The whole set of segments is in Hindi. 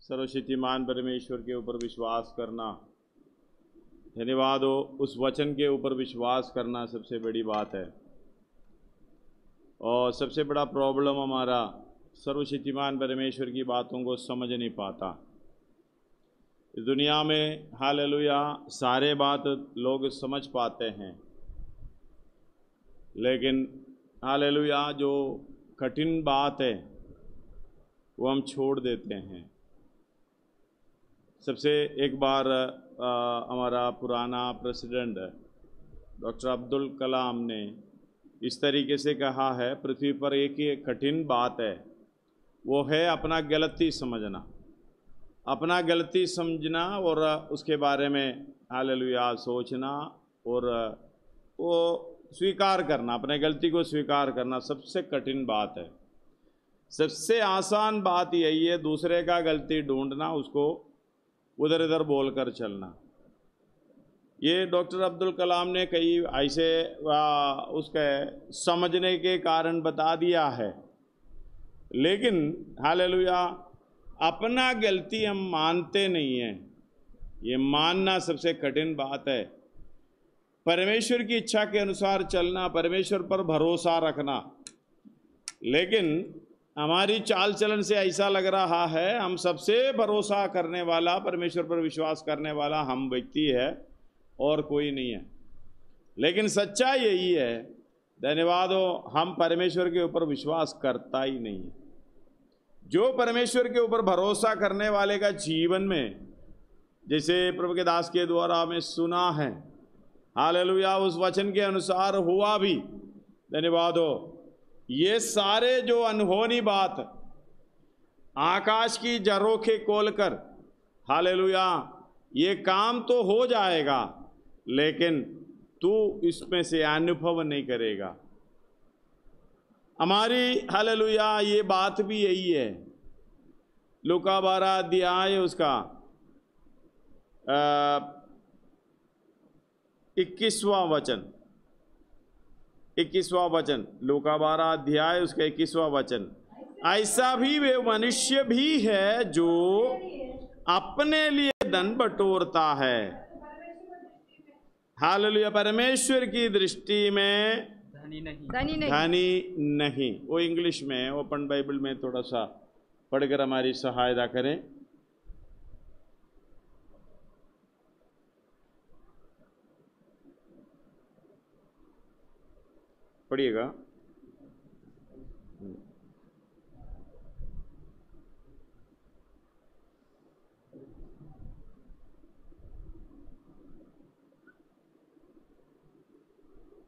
सर्वशक्तिमान परमेश्वर के ऊपर विश्वास करना, धन्यवाद हो, उस वचन के ऊपर विश्वास करना सबसे बड़ी बात है। और सबसे बड़ा प्रॉब्लम हमारा सर्वशक्तिमान परमेश्वर की बातों को समझ नहीं पाता। इस दुनिया में हालेलुया सारे बात लोग समझ पाते हैं, लेकिन हालेलुया जो कठिन बात है वो हम छोड़ देते हैं। सबसे एक बार हमारा पुराना प्रेसिडेंट डॉक्टर अब्दुल कलाम ने इस तरीके से कहा है, पृथ्वी पर एक ही कठिन बात है, वो है अपना गलती समझना, अपना गलती समझना और उसके बारे में हालेलुया सोचना और वो स्वीकार करना, अपने गलती को स्वीकार करना सबसे कठिन बात है। सबसे आसान बात यही है, दूसरे का गलती ढूंढना, उसको उधर इधर बोलकर चलना। ये डॉक्टर अब्दुल कलाम ने कई ऐसे उसके समझने के कारण बता दिया है, लेकिन हालेलुया अपना गलती हम मानते नहीं हैं। ये मानना सबसे कठिन बात है। परमेश्वर की इच्छा के अनुसार चलना, परमेश्वर पर भरोसा रखना, लेकिन हमारी चाल चलन से ऐसा लग रहा है हम सबसे भरोसा करने वाला, परमेश्वर पर विश्वास करने वाला हम व्यक्ति है और कोई नहीं है। लेकिन सच्चाई यही है, धन्यवाद हो, हम परमेश्वर के ऊपर विश्वास करता ही नहीं है। जो परमेश्वर के ऊपर भरोसा करने वाले का जीवन में, जैसे प्रभु के दास के द्वारा हमें सुना है, हालेलुया उस वचन के अनुसार हुआ भी, धन्यवाद हो। ये सारे जो अनहोनी बात आकाश की झरोखे खोलकर, हालेलुया ये काम तो हो जाएगा, लेकिन तू इसमें से अनुभव नहीं करेगा। हमारी हालेलुया ये बात भी यही है। लूका 12 अध्याय उसका 21वां वचन, 21वां वचन, लूका 12 अध्याय उसका 21वां वचन, ऐसा भी वे मनुष्य भी है जो अपने लिए धन बटोरता है। हालेलुया परमेश्वर की दृष्टि में धनी नहीं। वो इंग्लिश में, ओपन बाइबल में थोड़ा सा पढ़कर हमारी सहायता करें। पढ़िएगा।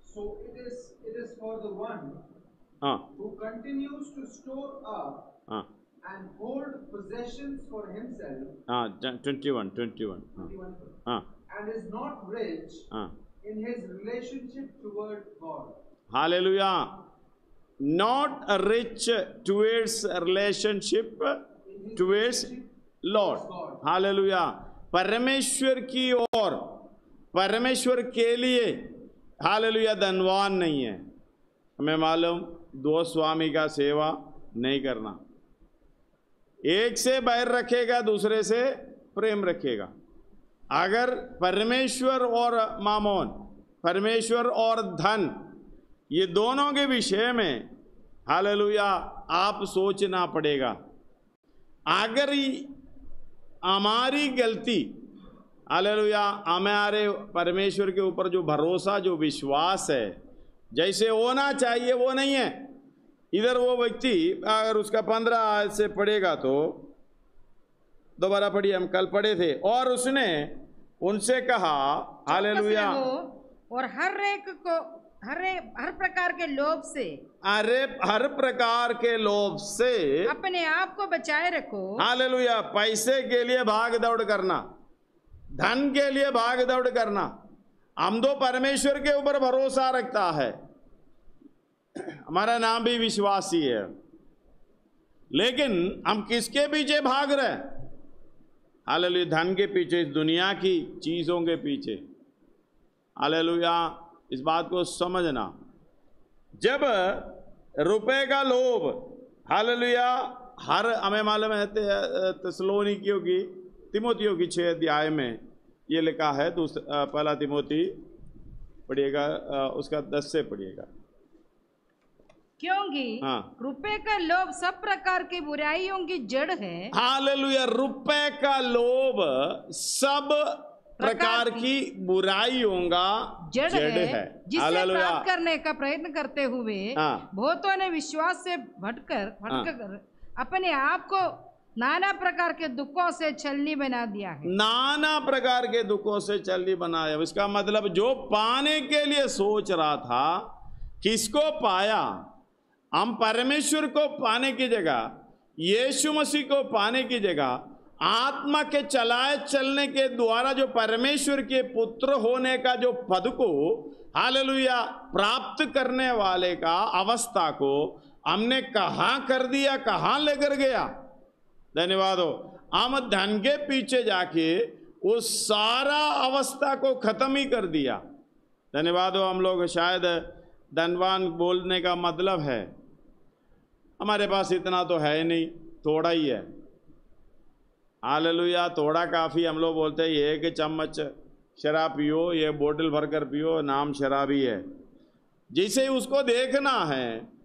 So it is for the one who continues to store up and hold possessions for himself. 21. And is not rich in his relationship toward God. Hallelujah. Not rich towards a relationship towards Lord. Hallelujah. परमेश्वर की ओर, परमेश्वर के लिए हालेलुया धनवान नहीं है। हमें मालूम, दो स्वामी का सेवा नहीं करना। एक से बैर रखेगा, दूसरे से प्रेम रखेगा। अगर परमेश्वर और मामोन, परमेश्वर और धन, ये दोनों के विषय में हालेलुया आप सोचना पड़ेगा। अगर हमारी गलती, हालेलुया हमारे परमेश्वर के ऊपर जो भरोसा, जो विश्वास है, जैसे होना चाहिए वो नहीं है। इधर वो व्यक्ति अगर उसका 15 आयत से पढ़ेगा तो, दोबारा पढ़िए, हम कल पढ़े थे, और उसने उनसे कहा हालेलुया, और हर प्रकार के लोभ से, अरे हर प्रकार के लोभ से अपने आप को बचाए रखो। हालेलुया पैसे के लिए भाग दौड़ करना, धन के लिए भाग दौड़ करना, हम तो परमेश्वर के ऊपर भरोसा रखता है, हमारा नाम भी विश्वासी है, लेकिन हम किसके पीछे भाग रहे? हालेलुया धन के पीछे, इस दुनिया की चीजों के पीछे। हालेलुया इस बात को समझना, जब रुपए का लोभ हालेलुया हर हमें मालूम है थिस्सलुनीकियों की तिमोथियों की 6 अध्याय में ये लिखा है। पहला तिमोथी पढ़िएगा, उसका 10 से पढ़िएगा। क्योंकि रुपए का लोभ सब प्रकार की बुराइयों की जड़ है। हालेलुया। रुपए का लोभ सब प्रकार की बुराइयों का जड़ है, जिसे प्राप्त करने का प्रयत्न करते हुए बहुतों ने विश्वास से भटकर अपने आप को नाना प्रकार के दुखों से छलनी बना दिया है। नाना प्रकार के दुखों से छलनी बनाया। इसका मतलब जो पाने के लिए सोच रहा था, किसको पाया? हम परमेश्वर को पाने की जगह, यीशु मसीह को पाने की जगह, आत्मा के चलाए चलने के द्वारा जो परमेश्वर के पुत्र होने का जो पद को, हालेलुया, प्राप्त करने वाले का अवस्था को हमने कहां कर दिया, कहां लेकर गया। धन्यवाद हो। हम धन के पीछे जाके उस सारा अवस्था को खत्म ही कर दिया। धन्यवाद हो। हम लोग शायद धनवान बोलने का मतलब है हमारे पास इतना तो है नहीं, थोड़ा ही है। हालेलुया। थोड़ा काफ़ी। हम लोग बोलते हैं 1 चम्मच शराब पियो, ये बोतल भरकर पियो, नाम शराबी है। जिसे उसको देखना है,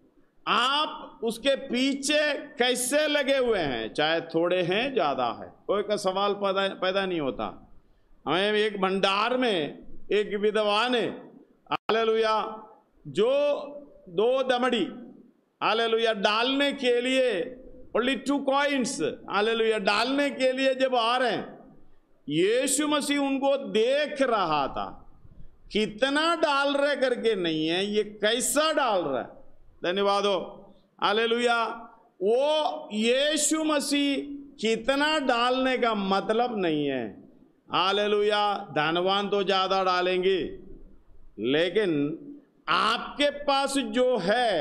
आप उसके पीछे कैसे लगे हुए हैं, चाहे थोड़े हैं ज़्यादा है, कोई का सवाल पैदा नहीं होता। हमें एक भंडार में एक विधवा ने, हालेलुया, जो 2 दमड़ी, हालेलुया, डालने के लिए ओनली 2 कॉइन्स, हालेलुया, डालने के लिए जब आ रहे हैं, यीशु मसीह उनको देख रहा था। कितना डाल रहे करके नहीं है, ये कैसा डाल रहा है। धन्यवाद हो। हालेलुया। वो यीशु मसीह कितना डालने का मतलब नहीं है। हालेलुया। धनवान तो ज्यादा डालेंगे, लेकिन आपके पास जो है,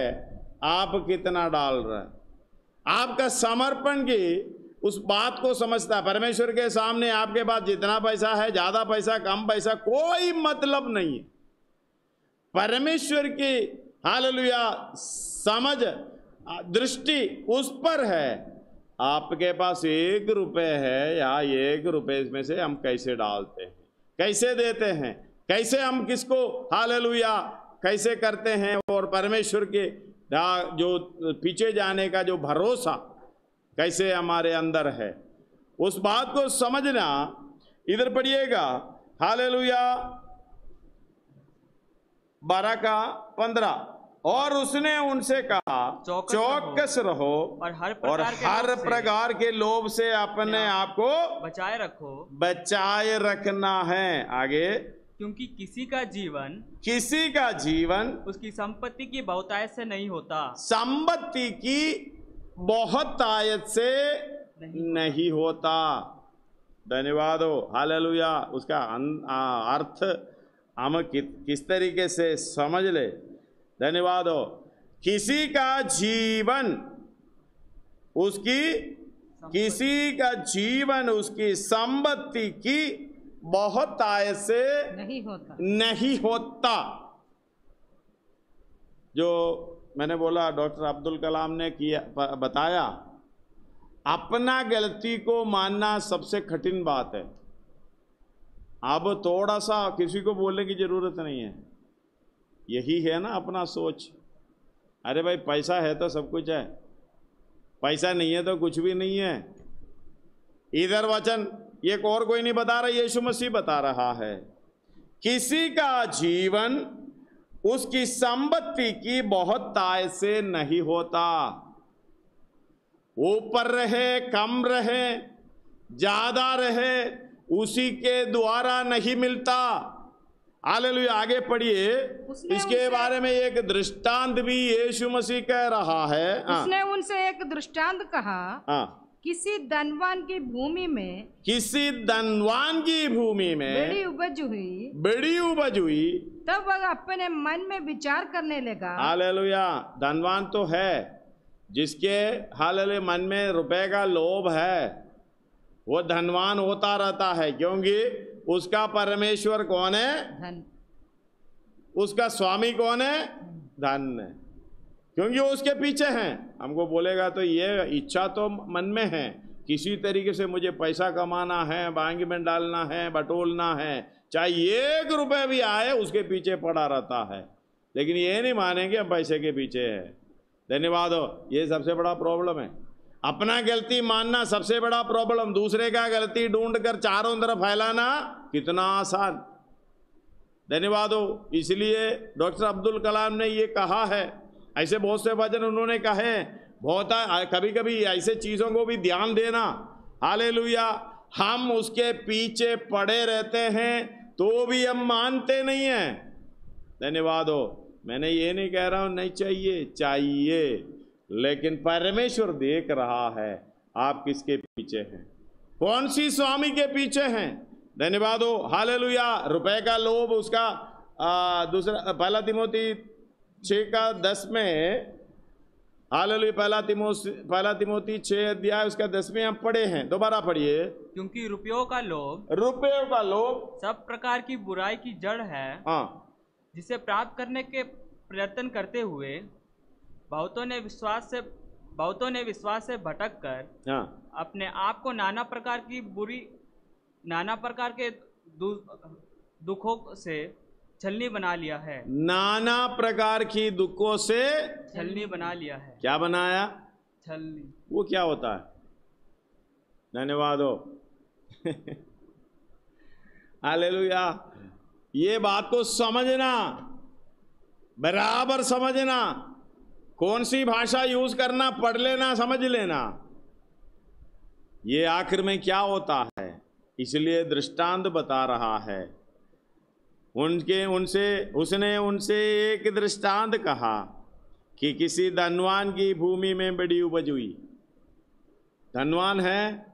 आप कितना डाल रहे हैं, आपका समर्पण की उस बात को समझता है। परमेश्वर के सामने आपके पास जितना पैसा है, ज्यादा पैसा, कम पैसा, कोई मतलब नहीं है। परमेश्वर की, हालेलुया, समझ, दृष्टि उस पर है। आपके पास 1 रुपए है, या 1 रुपए में से हम कैसे डालते हैं, कैसे देते हैं, कैसे हम किसको, हालेलुया, कैसे करते हैं। और परमेश्वर के जो पीछे जाने का जो भरोसा कैसे हमारे अंदर है, उस बात को समझना। इधर पढ़िएगा, हालेलुया, 12 का 15। और उसने उनसे कहा, चौकस रहो और हर प्रकार के लोभ से अपने आप को बचाए रखना है। आगे, क्योंकि किसी का जीवन उसकी संपत्ति की बहुतायत से नहीं होता। संपत्ति की बहुतायत से नहीं होता। धन्यवाद हो। हालेलुया। उसका अर्थ हम किस तरीके से समझ ले। धन्यवाद हो। किसी का जीवन उसकी संपत्ति की बहुतायत से नहीं होता। जो मैंने बोला, डॉक्टर अब्दुल कलाम ने किया, बताया, अपना गलती को मानना सबसे कठिन बात है। अब थोड़ा सा किसी को बोलने की जरूरत नहीं है। यही है ना अपना सोच। अरे भाई, पैसा है तो सब कुछ है, पैसा नहीं है तो कुछ भी नहीं है। इधर वचन एक और कोई नहीं बता रहा, यीशु मसीह बता रहा है। किसी का जीवन उसकी संपत्ति की बहुतायत से नहीं होता। ऊपर रहे, कम रहे, ज्यादा रहे, उसी के द्वारा नहीं मिलता। हालेलुया। आगे पढ़िए। इसके बारे में एक दृष्टांत भी यीशु मसीह कह रहा है। उसने उनसे एक दृष्टांत कहा, किसी धनवान की भूमि में बड़ी उपज हुई। तब वह अपने मन में विचार करने लगा। हालेलुया। धनवान तो है जिसके, हालेलुया, मन में रुपए का लोभ है, वो धनवान होता रहता है। क्योंकि उसका परमेश्वर कौन है? धन। उसका स्वामी कौन है? धन है। क्योंकि वो उसके पीछे हैं। हमको बोलेगा तो ये इच्छा तो मन में है, किसी तरीके से मुझे पैसा कमाना है, बैंक में डालना है, बटोरना है, चाहे 1 रुपए भी आए उसके पीछे पड़ा रहता है। लेकिन ये नहीं मानेंगे हम पैसे के पीछे है। धन्यवाद हो। ये सबसे बड़ा प्रॉब्लम है, अपना गलती मानना सबसे बड़ा प्रॉब्लम, दूसरे का गलती ढूंढकर चारों तरफ फैलाना कितना आसान। धन्यवाद हो। इसलिए डॉक्टर अब्दुल कलाम ने ये कहा है, ऐसे बहुत से वचन उन्होंने कहे, बहुत कभी कभी ऐसे चीज़ों को भी ध्यान देना। हालेलुया। हम उसके पीछे पड़े रहते हैं तो भी हम मानते नहीं हैं। धन्यवाद हो। मैंने ये नहीं कह रहा हूं नहीं चाहिए, चाहिए, लेकिन परमेश्वर देख रहा है आप किसके पीछे हैं, कौन सी स्वामी के पीछे हैं। धन्यवाद हो। हालेलुया। रुपए का लोभ, उसका दूसरा 1 तिमोथी 6:10 में, हालेलुया, 1 तिमोथी 6 अध्याय उसका 10 में हम पढ़े हैं। दोबारा पढ़िए। क्योंकि रुपयों का लोभ सब प्रकार की बुराई की जड़ है। हाँ। जिसे प्राप्त करने के प्रयत्न करते हुए बहुतों ने विश्वास से भटक कर अपने आप को नाना प्रकार के दुखों से छलनी बना लिया है। नाना प्रकार की दुखों से छलनी बना लिया है। क्या बनाया? छलनी। वो क्या होता है? धन्यवाद हो। हालेलुया। ये बात को समझना, बराबर समझना, कौन सी भाषा यूज करना पढ़ लेना, समझ लेना, ये आखिर में क्या होता है। इसलिए दृष्टांत बता रहा है। उसने उनसे एक दृष्टांत कहा कि किसी धनवान की भूमि में बड़ी उपज हुई। धनवान है,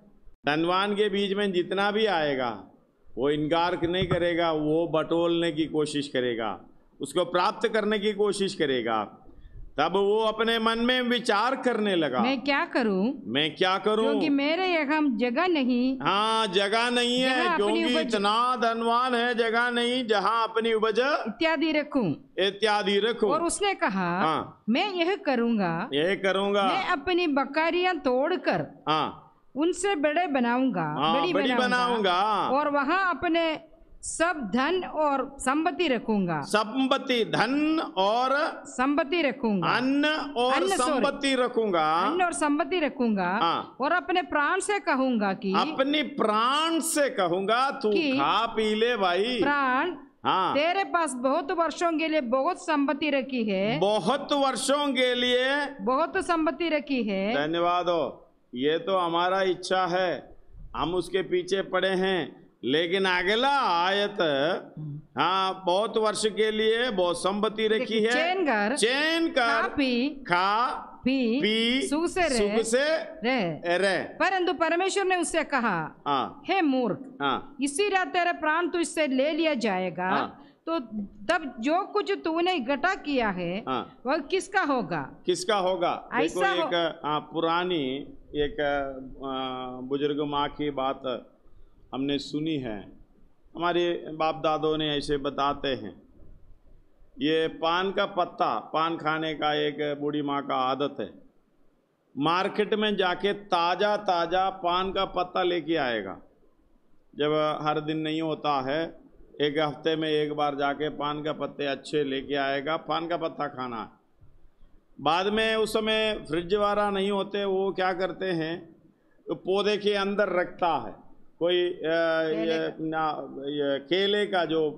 धनवान के बीच में जितना भी आएगा वो इनकार नहीं करेगा, वो बटोरने की कोशिश करेगा, उसको प्राप्त करने की कोशिश करेगा। तब वो अपने मन में विचार करने लगा, मैं क्या करूं, क्योंकि मेरे यहाँ जगह नहीं। हाँ, जगह नहीं है, क्योंकि इतना धनवान है, जगह नहीं जहाँ अपनी उपज इत्यादि रखूं। और उसने कहा, हाँ, मैं यह करूंगा, मैं अपनी बकरियां तोड़कर उनसे बड़ी बनाऊंगा और वहां अपने सब धन और संपत्ति रखूंगा। धन और संपत्ति रखूंगा, अन्न और संपत्ति रखूंगा। और अपने प्राण से कहूंगा तू खा पी ले भाई। प्राण, हाँ, तेरे पास बहुत वर्षों के लिए बहुत संपत्ति रखी है, बहुत संपत्ति रखी है। धन्यवाद हो। ये तो हमारा इच्छा है, हम उसके पीछे पड़े हैं, लेकिन अगला आयत, हाँ, बहुत वर्ष के लिए बहुत संपत्ति रखी है, चैन कर खा पी सुख से रह। परंतु परमेश्वर ने उससे कहा, हे मूर्ख, इसी रात तेरा प्राण तुझसे ले लिया जाएगा। तो तब जो कुछ तूने इकट्ठा किया है वह किसका होगा? ऐसा एक पुरानी एक बुजुर्ग माँ की बात हमने सुनी है, हमारे बाप दादों ने ऐसे बताते हैं। ये पान का पत्ता, पान खाने का एक बूढ़ी माँ का आदत है। मार्केट में जाके ताज़ा पान का पत्ता लेके आएगा। जब हर दिन नहीं होता है, एक हफ्ते में एक बार जाके पान का पत्ते अच्छे लेके आएगा, पान का पत्ता खाना है। बाद में उस समय फ्रिज वाला नहीं होते, वो क्या करते हैं, तो पौधे के अंदर रखता है। कोई केले का जो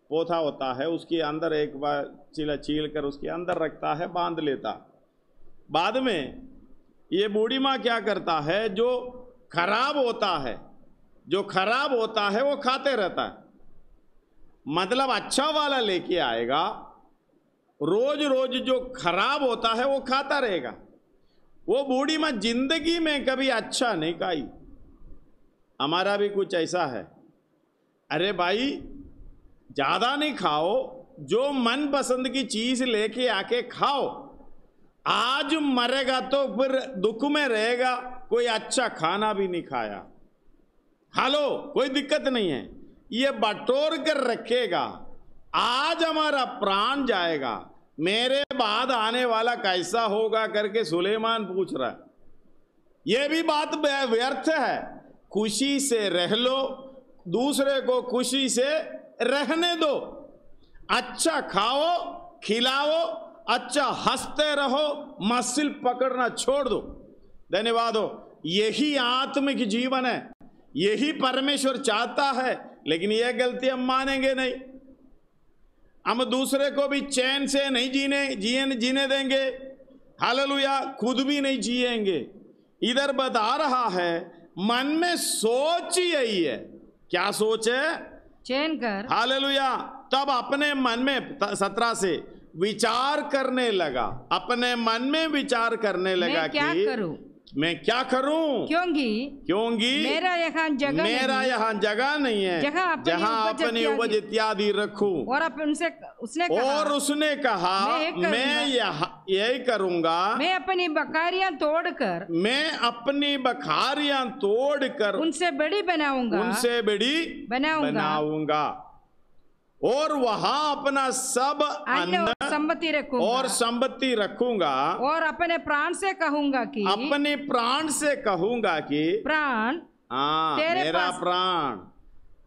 पौधा होता है उसके अंदर एक बार छील कर उसके अंदर रखता है, बांध लेता। बाद में ये बूढ़ी माँ क्या करता है, जो खराब होता है वो खाते रहता है। मतलब अच्छा वाला लेके आएगा, रोज जो खराब होता है वो खाता रहेगा। वो बूढ़ी माँ जिंदगी में कभी अच्छा नहीं खाई। हमारा भी कुछ ऐसा है। अरे भाई, ज्यादा नहीं खाओ, जो मन पसंद की चीज लेके आके खाओ। आज मरेगा तो फिर दुख में रहेगा, कोई अच्छा खाना भी नहीं खाया। हालो, कोई दिक्कत नहीं है, ये बटोर कर रखेगा। आज हमारा प्राण जाएगा, मेरे बाद आने वाला कैसा होगा करके सुलेमान पूछ रहा है। यह भी बात व्यर्थ है। खुशी से रह लो, दूसरे को खुशी से रहने दो, अच्छा खाओ खिलाओ, अच्छा हंसते रहो, मस्सिल पकड़ना छोड़ दो। धन्यवाद हो। यही आत्मिक जीवन है, यही परमेश्वर चाहता है। लेकिन यह गलती हम मानेंगे नहीं। हम दूसरे को भी चैन से नहीं जीने देंगे। हालेलुया। खुद भी नहीं जिएंगे। इधर बता रहा है मन में सोच यही है। क्या सोच है? चैन कर। हालेलुया। तब अपने मन में 17 से विचार करने लगा, अपने मन में विचार करने लगा कि मैं क्या करूं, क्योंकि मेरा यहाँ जगह नहीं है जहाँ अपनी उपज इत्यादि रखूं। और उसने कहा मैं यही करूंगा, मैं अपनी बखारियां तोड़कर उनसे बड़ी बनाऊंगा और वहां अपना सब अन्न और संपत्ति रखूंगा और अपने प्राण से कहूंगा कि प्राण, मेरा प्राण,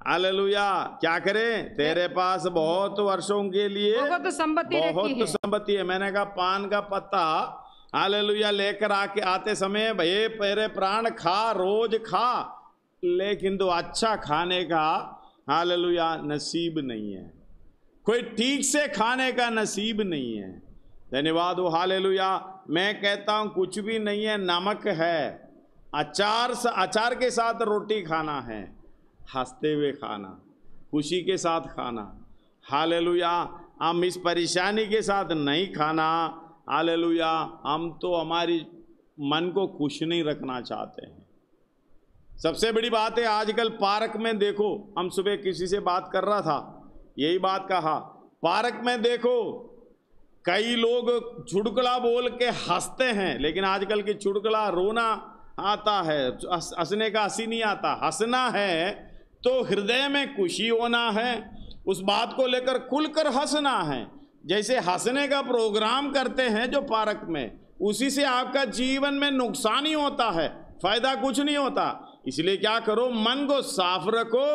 हालेलुया, क्या करें? तेरे पास बहुत वर्षों के लिए बहुत संपत्ति है। मैंने कहा पान का पत्ता हालेलुया लेकर आते समय भाई मेरे प्राण खा, रोज खा, लेकिन तो अच्छा खाने का हालेलुया नसीब नहीं है, कोई ठीक से खाने का नसीब नहीं है। धन्यवाद हो। हालेलुया। मैं कहता हूं कुछ भी नहीं है, नमक है, अचार के साथ रोटी खाना है, हंसते हुए खाना, खुशी के साथ खाना। हालेलुया। हम इस परेशानी के साथ नहीं खाना। हालेलुया। हम तो हमारी मन को खुश नहीं रखना चाहते हैं। सबसे बड़ी बात है आजकल पार्क में देखो, हम सुबह किसी से बात कर रहा था, यही बात कहा, पार्क में देखो कई लोग चुटकुला बोल के हंसते हैं, लेकिन आजकल की चुटकुला रोना आता है, हंसने का हंसी नहीं आता। हंसना है तो हृदय में खुशी होना है, उस बात को लेकर खुलकर हंसना है। जैसे हंसने का प्रोग्राम करते हैं जो पार्क में, उसी से आपका जीवन में नुकसान ही होता है, फायदा कुछ नहीं होता। इसलिए क्या करो, मन को साफ रखो,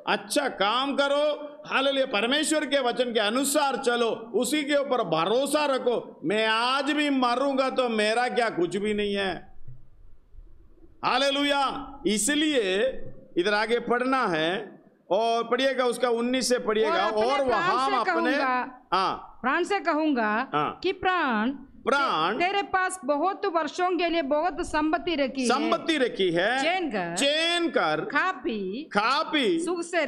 अच्छा काम करो, हालेलुया, परमेश्वर के वचन के अनुसार चलो, उसी के ऊपर भरोसा रखो। मैं आज भी मरूंगा तो मेरा क्या, कुछ भी नहीं है। हालेलुया। इसलिए इधर आगे पढ़ना है और पढ़िएगा उसका 19 से पढ़िएगा। और वहां अपने प्राण से कहूंगा कि प्राण तेरे पास बहुत वर्षों के लिए बहुत संपत्ति रखी है, चैन कर खा पी सुख से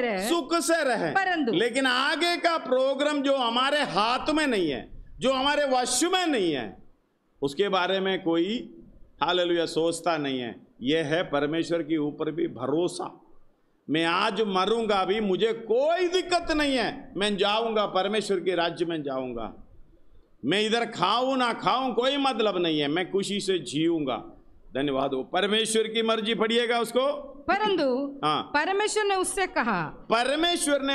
रहे। परंतु लेकिन आगे का प्रोग्राम जो हमारे हाथ में नहीं है, जो हमारे वश में नहीं है, उसके बारे में कोई हालेलुया सोचता नहीं है। यह है परमेश्वर के ऊपर भी भरोसा। मैं आज मरूंगा भी, मुझे कोई दिक्कत नहीं है, मैं जाऊंगा परमेश्वर के राज्य में जाऊंगा। मैं इधर खाऊं ना खाऊं कोई मतलब नहीं है, मैं खुशी से जीऊंगा। धन्यवाद हो। परमेश्वर की मर्जी पढ़िएगा उसको। परंतु परमेश्वर ने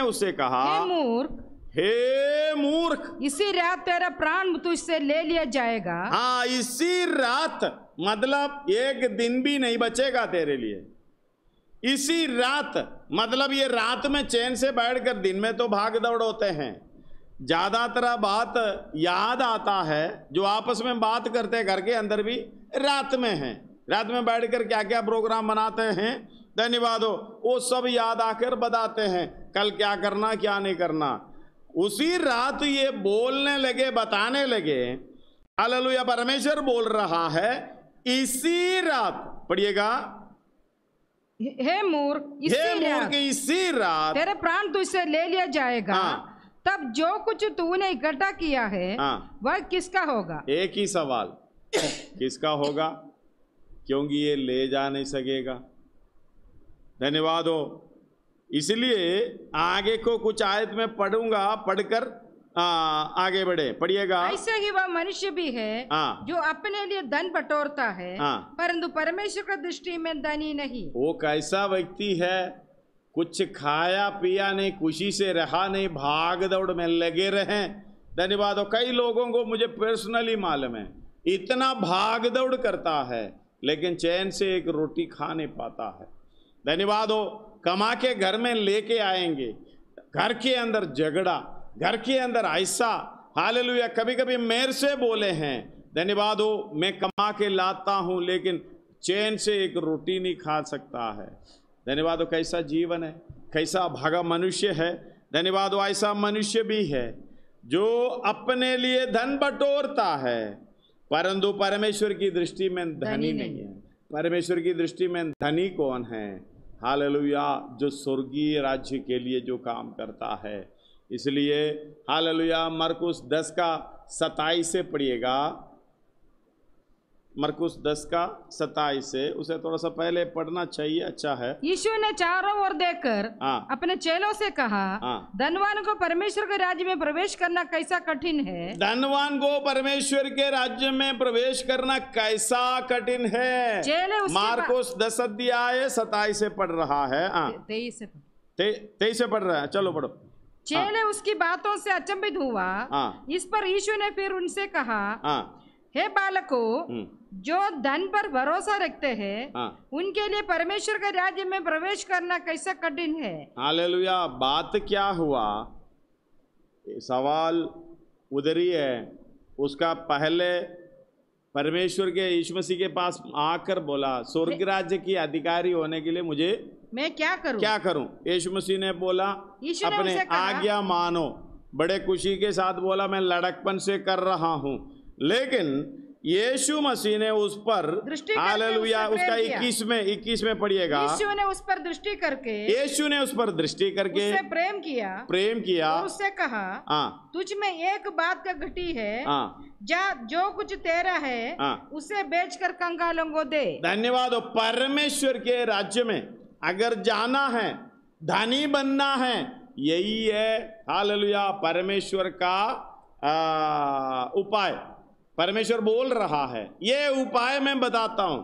उससे कहा, हे मूर्ख, इसी रात तेरा प्राण तुझसे ले लिया जाएगा। हाँ, इसी रात मतलब एक दिन भी नहीं बचेगा तेरे लिए। इसी रात मतलब ये रात में चैन से बैठकर, दिन में तो भाग दौड़ होते हैं, ज्यादातर बात याद आता है जो आपस में बात करते घर के अंदर भी रात में है, रात में बैठकर क्या क्या प्रोग्राम बनाते हैं। धन्यवाद हो। वो सब याद आकर बताते हैं कल क्या करना क्या नहीं करना। उसी रात ये बोलने लगे, बताने लगे। हालेलुया। परमेश्वर बोल रहा है इसी रात, पढ़िएगा, हे मूर्ख, इसी रात तेरे प्राण तुझसे ले लिया जाएगा। तब जो कुछ तूने इकट्ठा किया है वह किसका होगा? एक ही सवाल, किसका होगा? क्योंकि ये ले जा नहीं सकेगा। धन्यवाद हो। इसलिए आगे को कुछ आयत में पढ़ूंगा, पढ़कर आगे बढ़े। पढ़िएगा। ऐसे ही वह मनुष्य भी है जो अपने लिए धन बटोरता है, परंतु परमेश्वर की दृष्टि में धनी नहीं। वो कैसा व्यक्ति है? कुछ खाया पिया नहीं, खुशी से रहा नहीं, भाग दौड़ में लगे रहे, धन्यवाद हो। कई लोगों को मुझे पर्सनली मालूम है, इतना भाग दौड़ करता है लेकिन चैन से एक रोटी खा नहीं पाता है। धन्यवाद हो। कमा के घर में लेके आएंगे, घर के अंदर झगड़ा, घर के अंदर ऐसा, हालेलुया। कभी कभी मेरे से बोले हैं, धन्यवाद हो, मैं कमा के लाता हूं लेकिन चैन से एक रोटी नहीं खा सकता है। धन्यवाद हो। कैसा जीवन है, कैसा भागा मनुष्य है। धन्यवाद हो। ऐसा मनुष्य भी है जो अपने लिए धन बटोरता है परंतु परमेश्वर की दृष्टि में धनी नहीं है। परमेश्वर की दृष्टि में धनी कौन है? हालेलुया, जो स्वर्गीय राज्य के लिए जो काम करता है। इसलिए हालेलुया, मरकुस 10:27 से पढ़िएगा। मरकुस 10:27 से, उसे थोड़ा सा पहले पढ़ना चाहिए, अच्छा है। यीशु ने चारों ओर देखकर अपने चेलों से कहा, धनवान को परमेश्वर के राज्य में प्रवेश करना कैसा कठिन है। धनवान को परमेश्वर के राज्य में प्रवेश करना कैसा कठिन है। मार्कुस 10:27 से पढ़ रहा है। 23 से पढ़ रहा है, चलो पढ़ो। चेले उसकी बातों से अचंभित हुआ। इस पर यीशु ने फिर उनसे कहा, हे बालकों, जो धन पर भरोसा रखते हैं उनके लिए परमेश्वर के राज्य में प्रवेश करना कैसा कठिन है। हालेलुया। बात क्या हुआ, सवाल उधर ही है। उसका पहले परमेश्वर के यीशु मसीह के पास आकर बोला, स्वर्ग राज्य की अधिकारी होने के लिए मुझे मैं क्या करूं? यीशु मसीह ने बोला, अपने आज्ञा मानो। बड़े खुशी के साथ बोला, मैं लड़कपन से कर रहा हूं। लेकिन यीशु मसीह ने उस पर, हालेलुया, उसका 21 में पढ़िएगा। यीशु ने उस पर दृष्टि करके उससे प्रेम किया और उससे कहा, तुझ में एक बात का घटी है, जो कुछ तेरा है उसे बेचकर कंगालों को दे। धन्यवाद। परमेश्वर के राज्य में अगर जाना है, धनी बनना है, यही है हालेलुया परमेश्वर का उपाय। परमेश्वर बोल रहा है, ये उपाय मैं बताता हूं।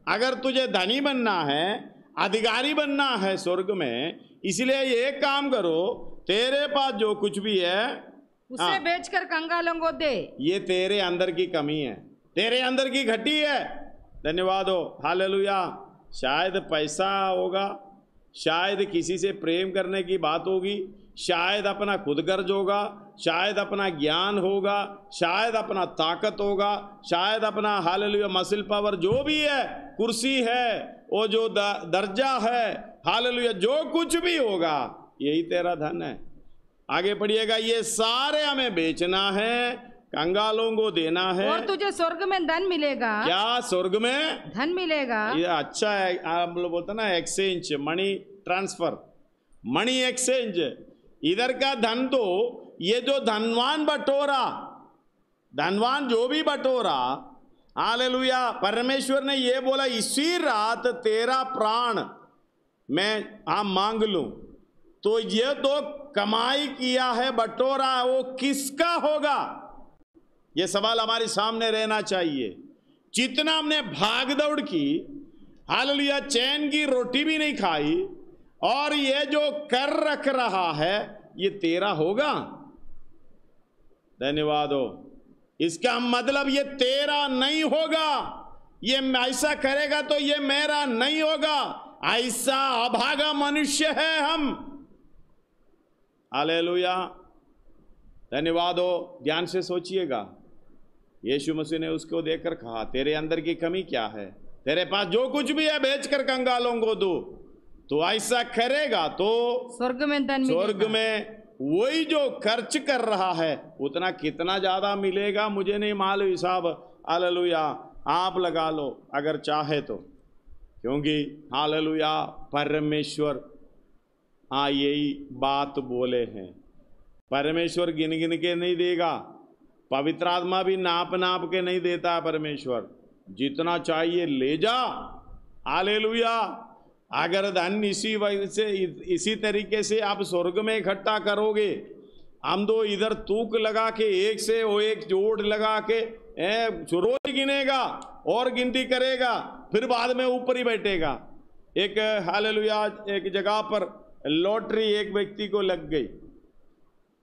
अगर तुझे धनी बनना है, अधिकारी बनना है स्वर्ग में, इसलिए ये काम करो, तेरे पास जो कुछ भी है उसे बेचकर कंगालों को दे। ये तेरे अंदर की कमी है, तेरे अंदर की घटी है। धन्यवाद हो। हालेलुया। शायद पैसा होगा, शायद किसी से प्रेम करने की बात होगी, शायद अपना खुद गर्ज होगा, शायद अपना ज्ञान होगा, शायद अपना ताकत होगा, शायद अपना हालेलुया मसल पावर, जो भी है, कुर्सी है, वो जो दर्जा है, हालेलुया, जो कुछ भी होगा, यही तेरा धन है। आगे पढ़िएगा। ये सारे हमें बेचना है, कंगालों को देना है, और तुझे स्वर्ग में धन मिलेगा। क्या स्वर्ग में धन मिलेगा? ये अच्छा है। आप लोग बोलते ना exchange, money transfer, money exchange. इधर का धन तो ये जो धनवान बटोरा, धनवान जो भी बटोरा, हालेलुया, परमेश्वर ने ये बोला, इसी रात तेरा प्राण मैं मांग लूं। तो ये तो कमाई किया है, बटोरा, वो किसका होगा? ये सवाल हमारे सामने रहना चाहिए। जितना हमने भाग दौड़ की, हालेलुया, चैन की रोटी भी नहीं खाई, और ये जो कर रख रहा है, ये तेरा होगा? धन्यवाद हो। इसका मतलब ये तेरा नहीं होगा। ये ऐसा करेगा तो ये मेरा नहीं होगा। ऐसा अभागा मनुष्य है हम। हालेलुया। धन्यवाद हो। ध्यान से सोचिएगा। यीशु मसीह ने उसको देखकर कहा, तेरे अंदर की कमी क्या है? तेरे पास जो कुछ भी है बेचकर कंगालों को दो। तो ऐसा करेगा तो स्वर्ग में धन मिलेगा। स्वर्ग में वही जो खर्च कर रहा है उतना कितना ज्यादा मिलेगा मुझे नहीं मालूम हिसाब। हालेलुया। आप लगा लो अगर चाहे तो, क्योंकि हालेलुया परमेश्वर यही बात बोले हैं। परमेश्वर गिन गिन के नहीं देगा, पवित्र आत्मा भी नाप नाप के नहीं देता है। परमेश्वर जितना चाहिए ले जा। हालेलुया। अगर धन इसी तरीके से आप स्वर्ग में इकट्ठा करोगे, हम तो इधर तूक लगा के एक से वो एक जोड़ लगा के रोज गिनेगा और गिनती करेगा, फिर बाद में ऊपर ही बैठेगा। एक हालेलुया एक जगह पर लॉटरी एक व्यक्ति को लग गई,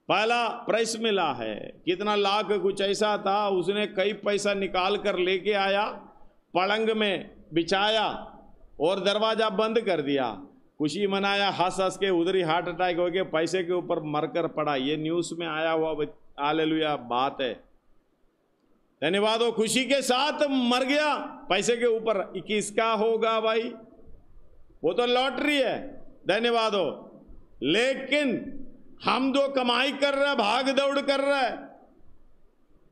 पहला प्राइस मिला है, कितना लाख कुछ ऐसा था, उसने कई पैसा निकाल कर लेके आया, पलंग में बिछाया और दरवाजा बंद कर दिया, खुशी मनाया, हंस हंस के, उधर ही हार्ट अटैक हो गया, पैसे के ऊपर मरकर पड़ा। ये न्यूज़ में आया हुआ हालेलुया बात है। धन्यवाद हो, खुशी के साथ मर गया पैसे के ऊपर। किसका होगा भाई, वो तो लॉटरी है। धन्यवाद हो, लेकिन हम जो कमाई कर रहे हैं, भाग दौड़ कर रहे हैं,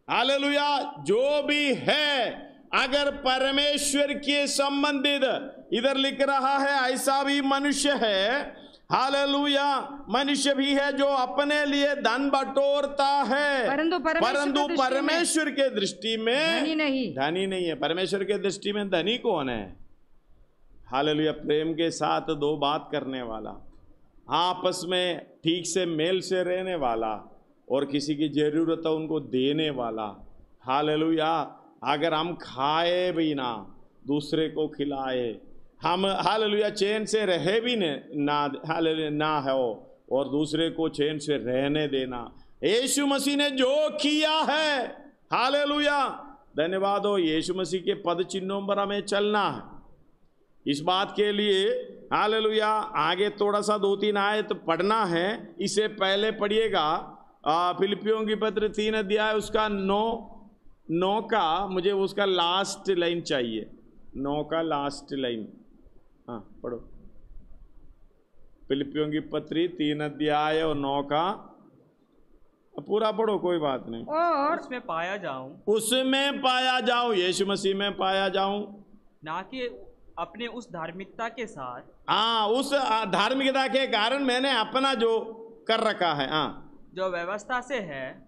हालेलुया, जो भी है, अगर परमेश्वर के संबंधित, इधर लिख रहा है ऐसा भी मनुष्य है, हालेलुया, मनुष्य भी है जो अपने लिए धन बटोरता है, परंतु परमेश्वर के दृष्टि में धनी नहीं है। परमेश्वर के दृष्टि में धनी कौन है? हालेलुया, प्रेम के साथ दो बात करने वाला, आपस में ठीक से मेल से रहने वाला, और किसी की जरूरत है उनको देने वाला। हालेलुया, अगर हम खाए भी ना, दूसरे को खिलाए, हम हालेलुया चैन से रहे भी ना, हालेलुया ना हो, और दूसरे को चैन से रहने देना। यीशु मसीह ने जो किया है, हालेलुया, धन्यवाद हो, यीशु मसीह के पद चिन्हों पर हमें चलना है। इस बात के लिए हालेलुया आगे थोड़ा सा 2-3 आयत पढ़ना है। इससे पहले पढ़िएगा फिलिपियों की पत्र 3 अध्याय उसका 9 का, मुझे उसका लास्ट लाइन चाहिए, 9 का लास्ट लाइन। हाँ पढ़ो, फिलिपियों की पत्री 3 अध्याय और 9 का पूरा पढ़ो, कोई बात नहीं। और उसमें पाया जाऊं, उसमें पाया जाऊं, यीशु मसीह में पाया जाऊं, ना कि अपने उस धार्मिकता के साथ, हाँ उस धार्मिकता के कारण मैंने अपना जो कर रखा है, हाँ जो व्यवस्था से है,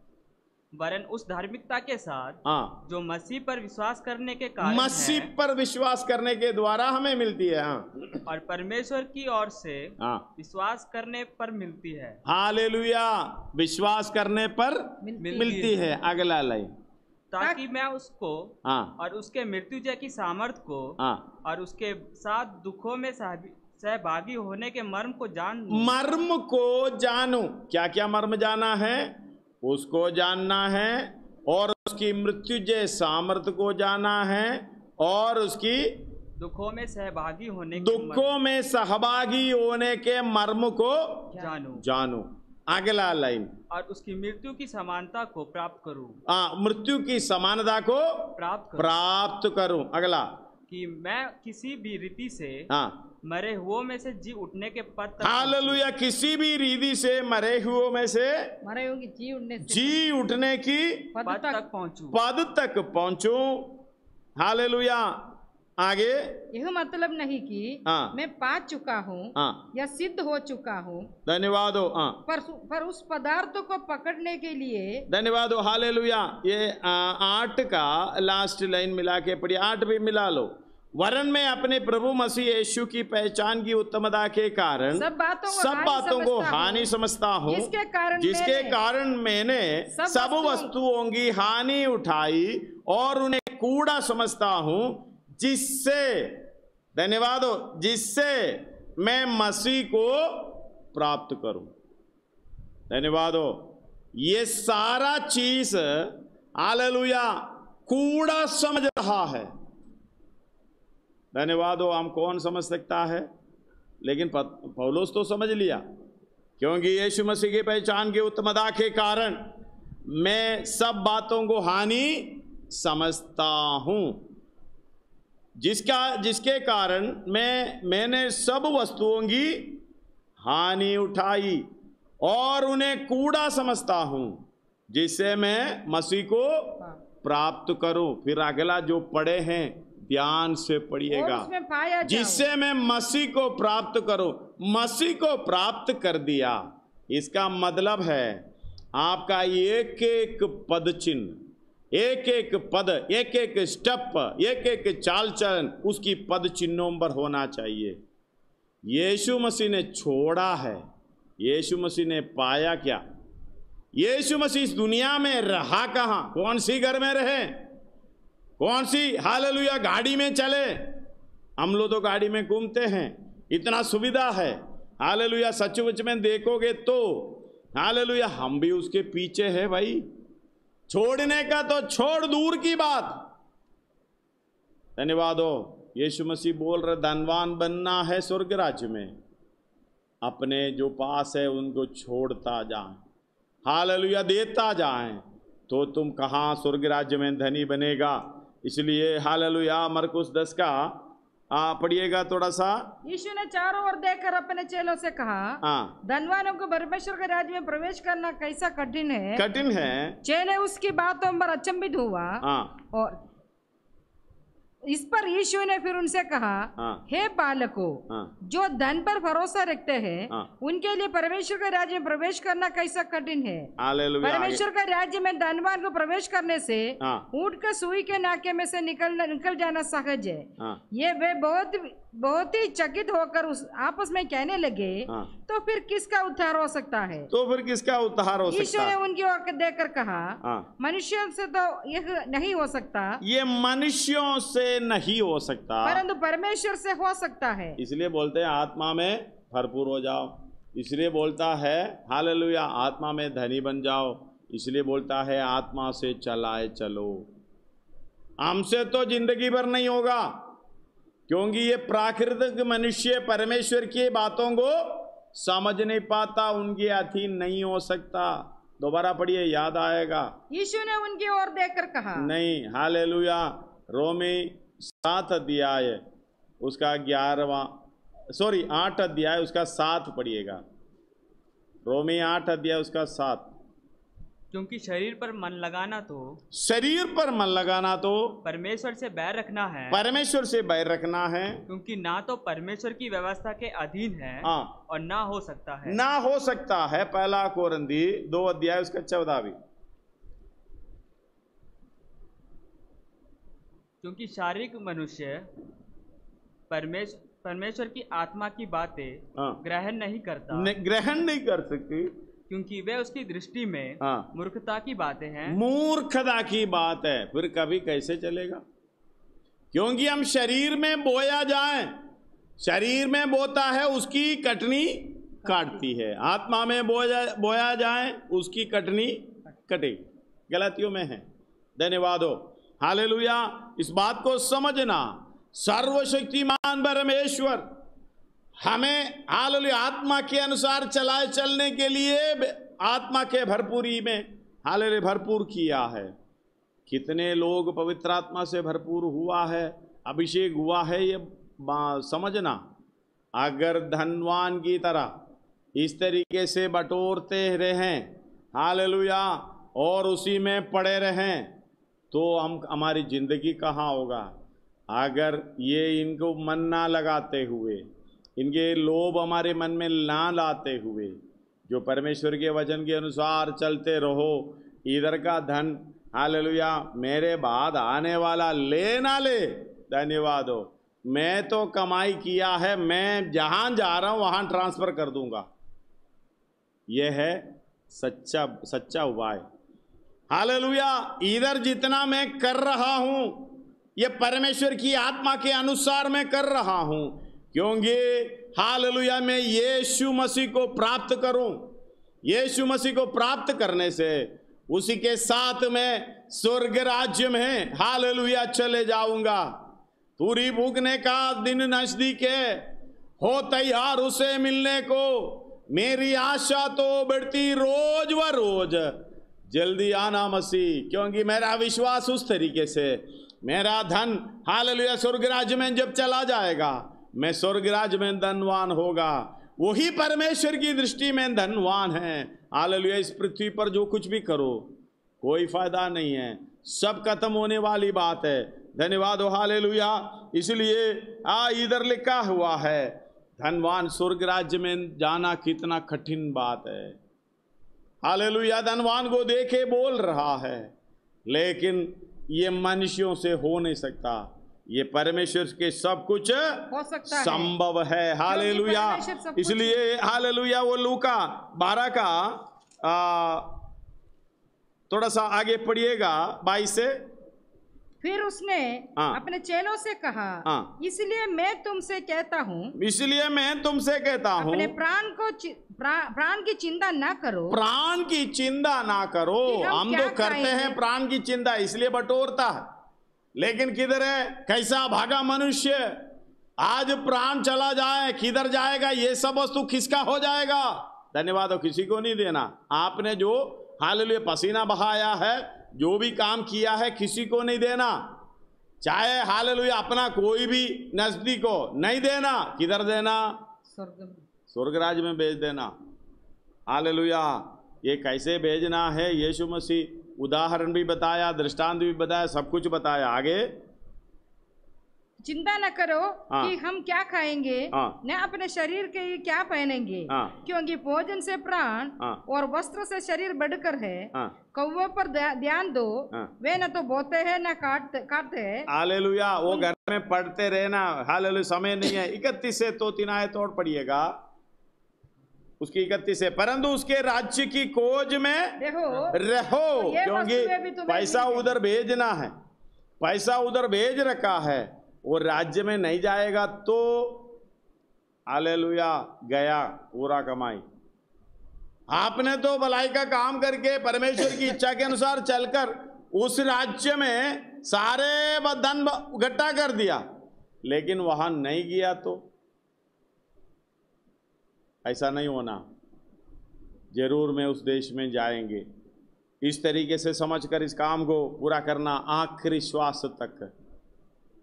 वरन उस धार्मिकता के साथ, हाँ जो मसीह पर विश्वास करने के कारण, मसीह पर विश्वास करने के द्वारा हमें मिलती है, हाँ, और परमेश्वर की ओर से विश्वास करने पर मिलती है। हालेलुया, विश्वास करने पर मिलती है। अगला लाइन, ताकि मैं उसको और उसके मृत्यु की सामर्थ को और उसके साथ दुखों में सहभागी होने के मर्म को जानूं। क्या क्या मर्म जाना है? उसको जानना है, और उसकी मृत्युजय सामर्थ को जाना है, और उसकी दुखों में सहभागी होने के मर्म को जानूं। अगला लाइन, और उसकी मृत्यु की समानता को प्राप्त करूं। मृत्यु की समानता को प्राप्त करूं। अगला, कि मैं किसी भी रीति से मरे हुओं में से जी उठने के पद तक, हालेलुया, किसी भी रीति से मरे हुओं में से जी उठने की पद तक पहुंचूं। हालेलुया। आगे, यह मतलब नहीं कि मैं पा चुका हूँ या सिद्ध हो चुका हूँ, धन्यवाद हो, पर उस पदार्थ को पकड़ने के लिए, धन्यवाद हो, हालेलुया। ये 8 का लास्ट लाइन मिला के पढ़िए, 8 भी मिला लो। वरन मैं अपने प्रभु मसीह यीशु की पहचान की उत्तमता के कारण सब बातों को हानि समझता हूँ, जिसके कारण मैंने सब वस्तुओं की हानि उठाई और उन्हें कूड़ा समझता हूँ, जिससे, धन्यवाद हो, जिससे मैं मसीह को प्राप्त करूं। धन्यवाद हो। ये सारा चीज हालेलुया कूड़ा समझ रहा है। धन्यवाद हो। हम कौन समझ सकता है? लेकिन पौलुस तो समझ लिया, क्योंकि यीशु मसीह की पहचान की उत्तमता के कारण मैं सब बातों को हानि समझता हूं, जिसके कारण मैंने सब वस्तुओं की हानि उठाई और उन्हें कूड़ा समझता हूं, जिससे मैं मसीह को प्राप्त करूं। फिर अगला जो पढ़े हैं ध्यान से पढ़िएगा, जिससे मैं मसीह को प्राप्त करूं। मसीह को प्राप्त कर दिया, इसका मतलब है आपका एक एक पद चिन्ह, एक एक पद, एक एक स्टेप, एक एक चाल चलन उसकी पद चिन्हों पर होना चाहिए। यीशु मसीह ने छोड़ा है, यीशु मसीह ने पाया क्या? यीशु मसीह इस दुनिया में रहा कहां? कौन सी घर में रहे? कौन सी हालेलुया गाड़ी में चले? हम लोग तो गाड़ी में घूमते हैं, इतना सुविधा है। हालेलुया सचमुच में देखोगे तो हालेलुया, हम भी उसके पीछे है भाई। छोड़ने का तो छोड़ दूर की बात। धन्यवाद हो। यीशु मसीह बोल रहे धनवान बनना है स्वर्ग राज्य में, अपने जो पास है उनको छोड़ता जाए, हालेलुया, देता जाए, तो तुम कहाँ स्वर्ग राज्य में धनी बनेगा। इसलिए हालेलुया, मरकुस 10 का पढ़िएगा थोड़ा सा। यीशु ने चारों ओर देखकर अपने चेलों से कहा, धनवानों को परमेश्वर के राज्य में प्रवेश करना कैसा कठिन है। कठिन है। चेले उसकी बातों पर अचंभित हुआ। और इस पर यीशु ने फिर उनसे कहा, हे बालकों, जो धन पर भरोसा रखते हैं उनके लिए परमेश्वर के राज्य में प्रवेश करना कैसा कठिन है। परमेश्वर के राज्य में धनवान को प्रवेश करने से ऊंट का सुई के नाके में से निकल जाना सहज है। ये वे बहुत ही चकित होकर आपस में कहने लगे, तो फिर किसका उद्धार हो सकता है। तो फिर किसका उद्धार हो सकता है। यीशु ने उनकी ओर देखकर कहा, मनुष्यों से तो यह नहीं हो सकता, ये मनुष्यों से नहीं हो सकता, परंतु परमेश्वर से हो सकता है। इसलिए बोलते हैं आत्मा में भरपूर हो जाओ। इसलिए बोलता है हालेलुया, आत्मा में धनी बन जाओ। इसलिए बोलता है आत्मा से चलाए चलो। हमसे तो जिंदगी भर नहीं होगा, क्योंकि ये प्राकृतिक मनुष्य परमेश्वर की बातों को समझ नहीं पाता, उनके अधीन नहीं हो सकता। दोबारा पढ़िए, याद आएगा। यीशु ने उनकी ओर देखकर कहा, नहीं, हालेलुया, रोमी 7 अध्याय उसका 8 अध्याय उसका 7 पढ़िएगा। रोमी 8 अध्याय उसका 7। क्योंकि शरीर पर मन लगाना तो परमेश्वर से बैर रखना है। परमेश्वर से बैर रखना है, क्योंकि ना तो परमेश्वर की व्यवस्था के अधीन है और ना हो सकता है। पहला कोरिन्थी 2 अध्याय उसका 14। क्योंकि शारीरिक मनुष्य परमेश्वर की आत्मा की बातें ग्रहण नहीं कर सकती, क्योंकि वे उसकी दृष्टि में मूर्खता की बातें हैं। मूर्खता की बात है, फिर कभी कैसे चलेगा। क्योंकि हम शरीर में बोया जाए, शरीर में बोता है उसकी कटनी काटती है, आत्मा में बोया जाए उसकी कटनी कटेगी। गलतियों में है। धन्यवाद हो। हालेलुया, इस बात को समझना, सर्वशक्तिमान परमेश्वर हमें हालेलुया आत्मा के अनुसार चलाए चलने के लिए आत्मा के भरपूरी में हालेलुया भरपूर किया है। कितने लोग पवित्र आत्मा से भरपूर हुआ है, अभिषेक हुआ है, ये समझना। अगर धनवान की तरह इस तरीके से बटोरते रहें हालेलुया और उसी में पड़े रहें, तो हमारी जिंदगी कहाँ होगा। अगर ये इनको मन ना लगाते हुए, इनके लोभ हमारे मन में ना लाते हुए, जो परमेश्वर के वचन के अनुसार चलते रहो, इधर का धन हालेलुया मेरे बाद आने वाला ले ना ले। धन्यवाद हो। मैं तो कमाई किया है, मैं जहां जा रहा हूं वहां ट्रांसफर कर दूंगा। यह है सच्चा उपाय। हालेलुया, इधर जितना मैं कर रहा हूं ये परमेश्वर की आत्मा के अनुसार मैं कर रहा हूं, क्योंकि हालेलुया मैं यीशु मसीह को प्राप्त करूं। यीशु मसीह को प्राप्त करने से उसी के साथ में स्वर्ग राज्य में हालेलुया चले जाऊंगा। पूरी भूखने का दिन नजदीक है, हो तैयार उसे मिलने को। मेरी आशा तो बढ़ती रोज व रोज, जल्दी आना मसीह, क्योंकि मेरा विश्वास उस तरीके से, मेरा धन हालेलुया स्वर्ग राज्य में जब चला जाएगा, मैं स्वर्ग राज्य में धनवान होगा। वही परमेश्वर की दृष्टि में धनवान है। हालेलुया, इस पृथ्वी पर जो कुछ भी करो कोई फायदा नहीं है, सब खत्म होने वाली बात है। धन्यवाद हो। हालेलुया, इसलिए इधर लिखा हुआ है धनवान स्वर्ग राज्य में जाना कितना कठिन बात है। हालेलुया, धनवान को देखे बोल रहा है, लेकिन ये मनुष्यों से हो नहीं सकता, ये परमेश्वर के सब कुछ हो सकता संभव है। हालेलुया, इसलिए हालेलुया वो लूका 12 का थोड़ा सा आगे पढ़िएगा 22 से। फिर उसने अपने चेलों से कहा, इसलिए मैं तुमसे कहता हूँ, इसलिए मैं तुमसे कहता हूँ, अपने प्राण की चिंता ना करो, प्राण की चिंता ना करो। हम तो करते हैं प्राण की चिंता, इसलिए बटोरता है, लेकिन किधर है, कैसा भागा मनुष्य। आज प्राण चला जाए, किधर जाएगा, ये सब वस्तु किसका हो जाएगा। धन्यवाद हो, किसी को नहीं देना। आपने जो हालेलुया पसीना बहाया है, जो भी काम किया है, किसी को नहीं देना। चाहे हालेलुया अपना कोई भी नजदीक हो, नहीं देना। किधर देना, स्वर्ग राज्य में भेज देना। हालेलुया। ये कैसे भेजना है, यीशु मसीह उदाहरण भी बताया, दृष्टांत भी बताया, सब कुछ बताया। आगे, चिंता न करो कि हम क्या खाएंगे, न अपने शरीर के लिए क्या पहनेंगे, क्योंकि भोजन से प्राण और वस्त्र से शरीर बढ़कर है। कौवों पर ध्यान दो, वे न तो बोते हैं न काटते हैं। हालेलुया। वो घर में पढ़ते रहना, हालेलुया, समय नहीं है। 31 से तो 3 आयत और पढ़िएगा, उसकी 31 है, परंतु उसके राज्य की खोज में रहो, क्योंकि पैसा उधर भेजना है, पैसा उधर भेज रखा है। वो राज्य में नहीं जाएगा तो हालेलुया गया पूरा कमाई। आपने तो भलाई का काम करके परमेश्वर की इच्छा के अनुसार चलकर उस राज्य में सारे धन इकट्ठा कर दिया, लेकिन वहां नहीं गया तो ऐसा नहीं होना। जरूर में उस देश में जाएंगे। इस तरीके से समझकर इस काम को पूरा करना, आखिरी श्वास तक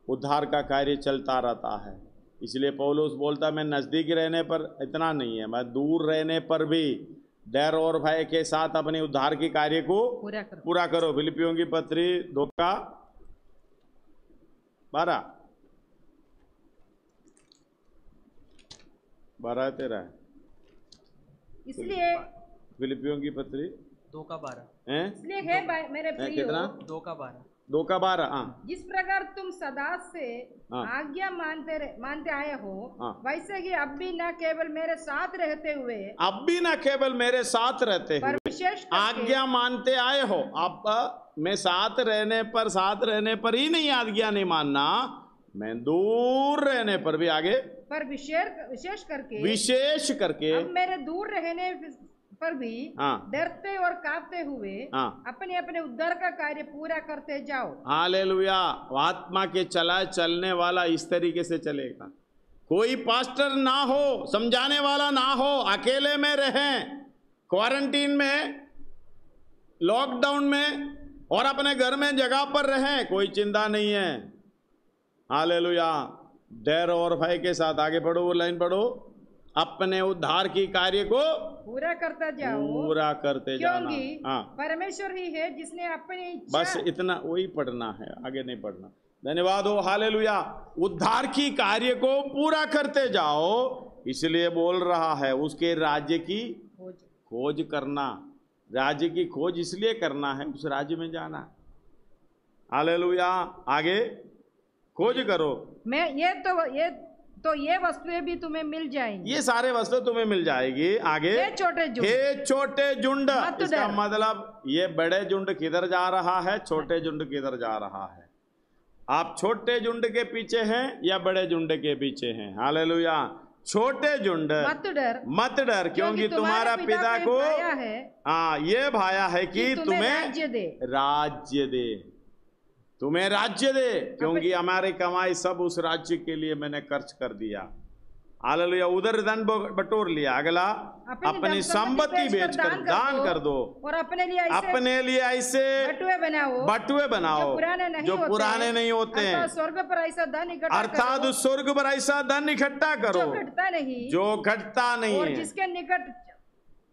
उद्धार का कार्य चलता रहता है। इसलिए पौलुस बोलता, मैं नजदीक रहने पर इतना नहीं है, मैं दूर रहने पर भी डर और भय के साथ अपने उद्धार के कार्य को पूरा करो। फिलिपियों की पत्री 2:12 इसलिए फिलिपियों की पत्री 2:12 इसलिए है मेरे प्रियो, कितना 2:12 जिस प्रकार तुम सदा से आज्ञा मानते आए हो, वैसे ही अब भी न केवल मेरे साथ रहते हुए, आज्ञा मानते आए हो। अब मैं साथ रहने पर ही नहीं आज्ञा नहीं मानना, मैं दूर रहने पर भी। आगे, पर विशेष करके अब मेरे दूर रहने पर भी डरते और कांपते हुए अपने अपने उद्धार का कार्य पूरा करते जाओ। हालेलुया। आत्मा के चलने वाला इस तरीके से चलेगा। कोई पास्टर ना हो, समझाने वाला ना हो, अकेले में रहें, क्वारंटीन में, लॉकडाउन में, और अपने घर में जगह पर रहें, कोई चिंता नहीं है। हालेलुया। डर और भय के साथ आगे बढ़ो, वो लाइन पढ़ो, अपने उद्धार की कार्य को पूरा करते जाना। परमेश्वर ही है जिसने अपनी इच्छा, बस इतना वही पढ़ना है, आगे नहीं पढ़ना। धन्यवाद हो। हालेलुया। उद्धार की कार्य को पूरा करते जाओ, इसलिए बोल रहा है उसके राज्य की खोज करना। राज्य की खोज इसलिए करना है, उस राज्य में जाना। हालेलुया। आगे, खोज करो। मैं ये वस्तुएं भी तुम्हें मिल जाएंगी, ये सारे वस्तु तुम्हें मिल जाएगी। आगे, हे छोटे झुंड, इसका मतलब ये बड़े झुंड किधर जा रहा है, छोटे झुंड किधर जा रहा है। आप छोटे झुंड के पीछे हैं या बड़े झुंड के पीछे हैं। हालेलुया। छोटे झुंड मत डर, क्योंकि तुम्हारा पिता को ये भाया है कि तुम्हें राज्य दे, क्योंकि हमारी कमाई सब उस राज्य के लिए मैंने खर्च कर दिया। हालेलुया। उधर धन बटोर लिया। अगला, अपनी संपत्ति बेचकर दान कर दो, और अपने लिए ऐसे बटुए बनाओ जो पुराने नहीं होते हैं, अर्थात स्वर्ग पर ऐसा धन इकट्ठा करो जो घटता नहीं है, जिसके निकट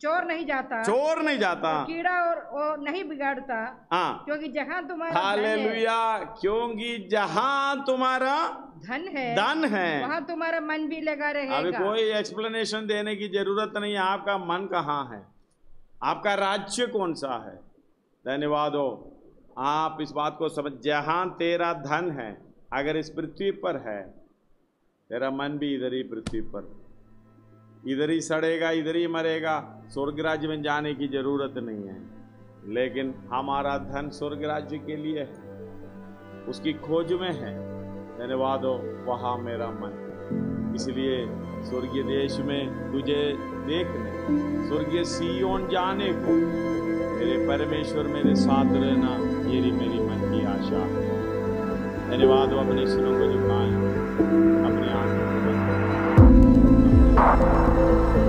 चोर नहीं जाता, कीड़ा और नहीं बिगाड़ता। क्योंकि जहाँ तुम्हारा हालेलुया, क्योंकि जहाँ तुम्हारा धन है वहाँ तुम्हारा मन भी लगा रहेगा। अभी कोई एक्सप्लेनेशन देने की जरूरत नहीं है। आपका मन कहाँ है, आपका राज्य कौन सा है। धन्यवाद हो। आप इस बात को समझ, जहाँ तेरा धन है, अगर इस पृथ्वी पर है, तेरा मन भी इधर ही पृथ्वी पर, इधर ही सड़ेगा, इधर ही मरेगा। स्वर्ग राज्य में जाने की जरूरत नहीं है, लेकिन हमारा धन स्वर्ग राज्य के लिए है। उसकी खोज में है। धन्यवाद हो, वहाँ मेरा मन। इसलिए स्वर्गीय देश में तुझे देखने, स्वर्गीय सिय्योन जाने को, मेरे परमेश्वर मेरे साथ रहना, ये मेरी मन की आशा है। धन्यवाद हो, अपने सिरों को झुकाएं, अपने आंखों को बंद करें।